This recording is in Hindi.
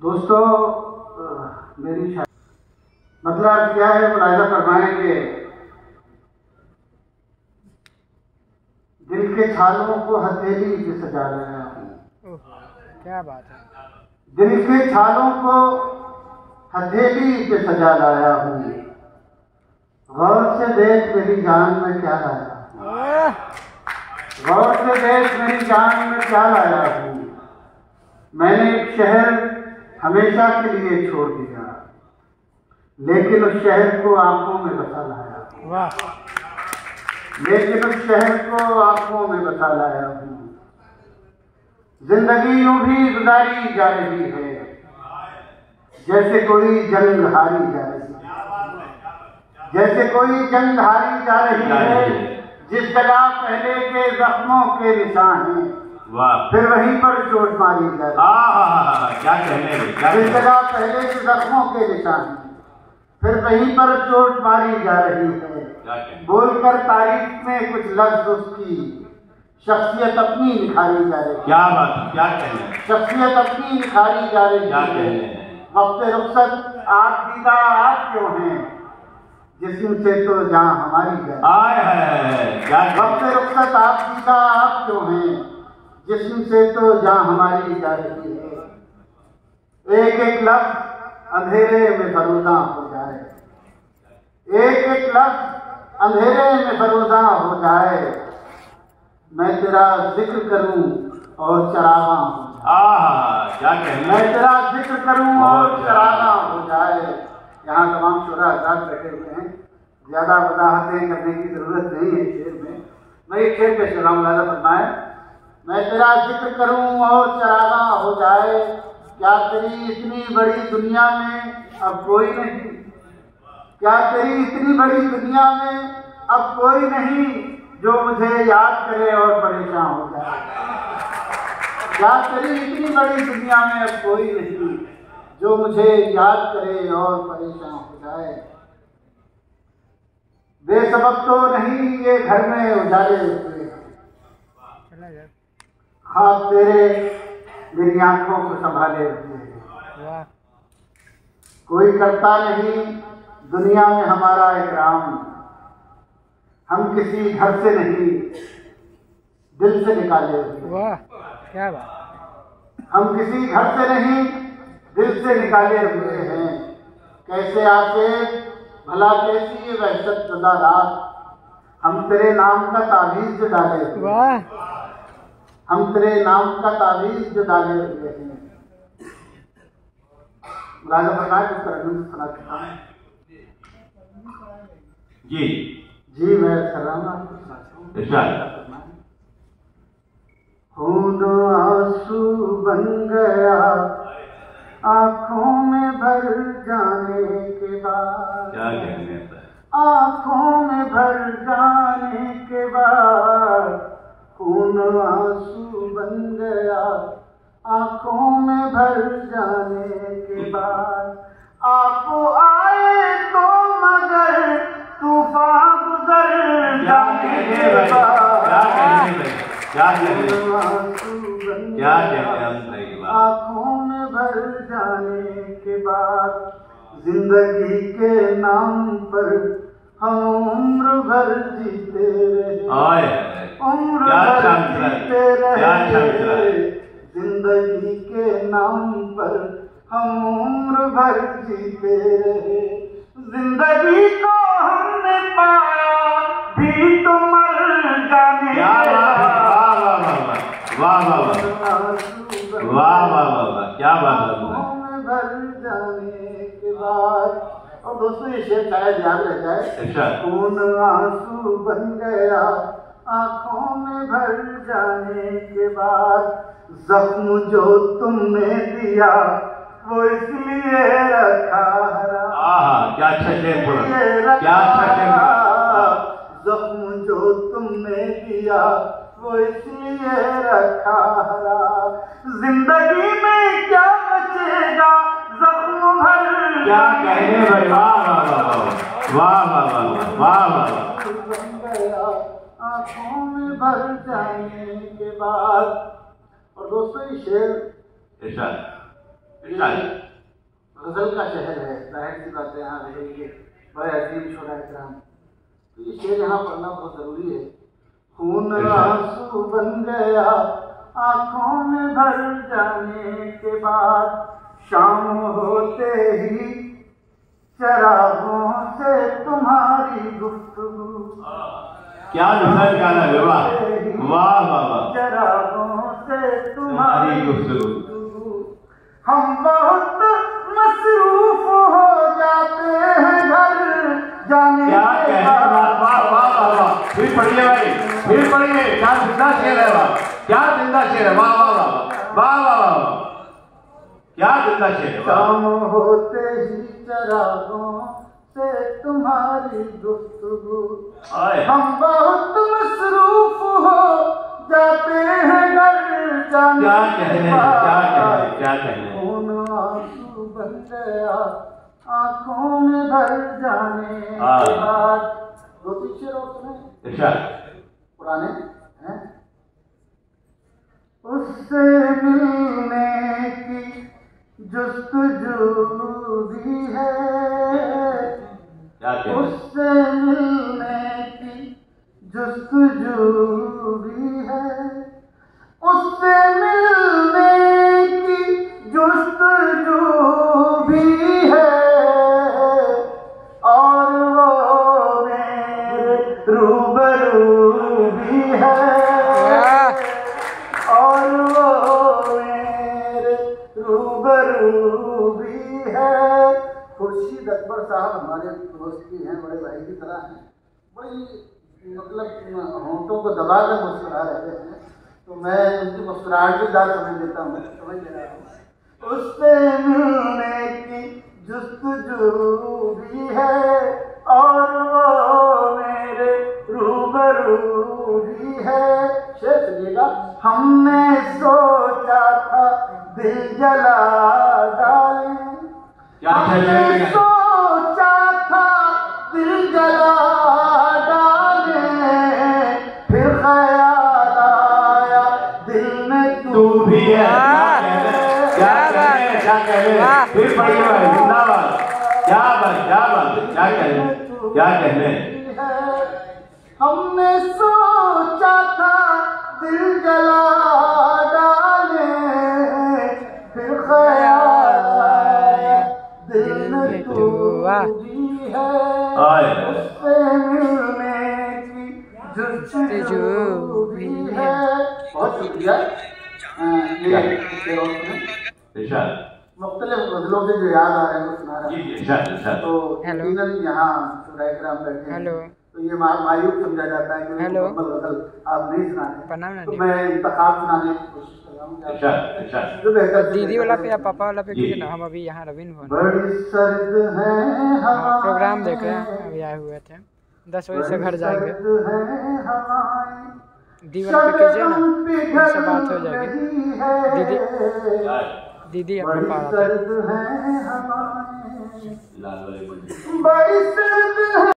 दोस्तों मेरी मतलब क्या है, मुलाहिजा फरमाएंगे। दिल के छालों को हथेली पे सजा लाया हूँ। क्या बात है। दिल के छालों को हथेली पे सजा लाया हूँ। गौर से देख मेरी जान में क्या लाया। गौर से देख मेरी जान में क्या लाया हूँ। मैंने एक शहर हमेशा के लिए छोड़ दिया, लेकिन उस शहर को आंखों में बसा लाया। वाह। लेकिन उस शहर को आंखों में बसा लाया हूँ। जिंदगी यूं भी गुजारी जा रही है जैसे कोई जंग हारी जा रही है। जैसे कोई जंग हारी जा रही है। जिस जगह पहले के जख्मों के निशान हैं, फिर वहीं पर चोट मारी जा रही है। क्या कहने जिस जगह पहले के जख्मों के निशान हैं, फिर वहीं पर चोट मारी जा रही है। बोलकर तारीफ में कुछ लफ्ज उसकी शख्सियत अपनी निखारी जा रही है। क्या बात, क्या कहने, शख्सियत अपनी निखारी जा रही है। वक्त रुखसत आप दीदा आप क्यों हैं, जिस्म से तो जहाँ हमारी जाए। वक्त रुखसत आप दीदा आप क्यों हैं, जिस्म से तो जहाँ हमारी जा रही है। एक एक लफ्ज अंधेरे में फरोजा हो जाए। एक एक लफ्ज अंधेरे में फरोजा हो जाए। मैं तेरा जिक्र करूं और चरागा हो जाए। क्या कहने। मैं तेरा जिक्र करूं और चरागा हो जाए। यहाँ तमाम शोरा हज़रात बैठे हुए हैं, ज्यादा वजाहतें करने की जरूरत नहीं है शेर में। मैं एक शेर पे चला मुलाहिजा फरमाए। मैं तेरा जिक्र करूं और चरागा हो जाए। क्या तेरी इतनी बड़ी दुनिया में अब कोई नहीं। क्या तेरी इतनी बड़ी दुनिया में अब कोई नहीं जो मुझे याद करे और परेशान हो जाए। क्या तेरी इतनी बड़ी दुनिया में अब कोई नहीं जो मुझे याद करे और परेशान हो जाए। बेसबब तो नहीं ये घर में उजाले हुए, ख्वाब तेरे मेरी आंखों को संभाले हुए हैं। कोई करता नहीं दुनिया में हमारा इकराम। हम किसी घर से नहीं दिल से निकाले हुए। वाह क्या बात। हम किसी घर से नहीं दिल से निकाले हुए हैं। कैसे आके भला कैसी ये वहशत ज़दा रात, हम तेरे नाम का तावीज़ जो डाले हुए। वाह। हम तेरे नाम का तावीज़ जो डाले हुए हैं। मुलाहिजा फरमाए कुछ तरन्नुम सुना सकता हूं। जी मैं कर रहा हूँ, आपको सुनाता हूँ। खून आंसू बन गया आंखों में भर जाने के बाद। क्या कहने। आंखों में भर जाने के बाद खून आंसू बन गया आंखों में भर जाने के बाद। आप आए तो मगर तूफान गुजर जाने के बाद। आंखों में भर जाने के बाद जिंदगी के नाम पर हम उम्र भर जीते रहे। उम्र भर जीते रहे। जिंदगी के नाम पर हम उम्र भर जीते रहे। जिंदगी को हमने पाया भी तो मर जाने। वाह क्या बात है। भर जाने के बाद। और दोस्तों ये शेर शायद याद रह जाए। खून आंसू बन गया आंखों में भर जाने के बाद। जख्म जो तुमने दिया वो इसलिए रखा हरा। क्या अच्छा शेर बोला। क्या अच्छा शेर। जख्म जो तुमने दिया वो इसलिए रखा हरा। जिंदगी में क्या बचेगा जख्म भर। क्या कहने भाई। वाह। आंखों में भर जाने के बाद। और दोस्तों ये शेर गजल का शहर है, जाहिर सी बात है यहाँ गजल के बड़े अजीम शोरा इकराम, तो ये शेर यहाँ पढ़ना बहुत जरूरी है। खून आंसू बन गया आंखों में भर जाने के बाद, शाम होते ही चरागों से तुम्हारी गुफ्तगू। क्या मिसाल गाना है, वाह वाह वाह वाह। चरागों से तुम्हारी गुफ्तगू। हम बहुत मसरूफ हो जाते हैं घर जाने। क्या कहते हैं, वाह वाह वाह वाह। फिर पढ़िए भाई, फिर पढ़िए। क्या जिंदा शेर है, वाह क्या जिंदा शेर है, वाह वाह वाह वाह वाह वाह। क्या जिंदा शेर है। शाम होते ही चरागों से तुम्हारी गुफ्तगू। हम बहुत मसरूफ हो जाते हैं घर जाने। क्या कहने, क्या कहने, क्या कहने। खून आंसू बन गया आंखों में भर जाने के बाद। दो तीन शेर और सुने पुराने हैं। उससे मिलने की जुस्तजू भी है, उससे मिलने की जुस्तजू भी है, उससे मिलने की जुस्तजू भी है, और वो मेरे रूबरू भी है, और वो मेरे रूबरू भी है। खुर्शीद अकबर साहब हमारे दोस्त भी हैं, बड़े भाई की तरह हैं, बड़ी मतलब होंठों को दबा कर मुस्कुरा रहते हैं, तो मैं उनकी मुस्कुराहट भी दाल समझ लेता हूँ, समझ ले रहा हूँ। उससे मिलने की जुस्तजू भी है, और वो मेरे रूबरू भी है। शेर सुनिएगा। हमने सोचा था दिल जला डाले, हमने सोचा था दिल जला डाले, फिर ख्याल आया दिल में तू भी है। क्या कहने, क्या कहने। फिर पढ़िए भाई, जिंदाबाद। क्या बात, क्या बात, क्या कहने, क्या कहने। हमने सोचा था दिल जला डाले, फिर ख्याल आया दिल में तू भी है, उससे मिलने की जुस्तजू भी है। बहुत शुक्रिया। मुख्तलिफ गजलों से जो याद आ रहे हैं वो सुना रहा है। तो यहाँ शोरा इकराम बैठे हैं, तो ये मायूब समझा जाता है कि गजल आप नहीं सुनाते, तो मैं इंतखाब सुनाने की कोशिश कर रहा हूँ। दीदी वाला पे या पापा वाला पे, क्योंकि ना हम अभी यहाँ रविंद्र बड़ी सर्द है प्रोग्राम देख रहे हैं, अभी आए हुए थे, 10 बजे से घर जाएंगे। दीदी वाला पे कीजिए ना, उनसे बात हो जाएगी। दीदी अपने पास आते हैं। बड़ी सर्द है।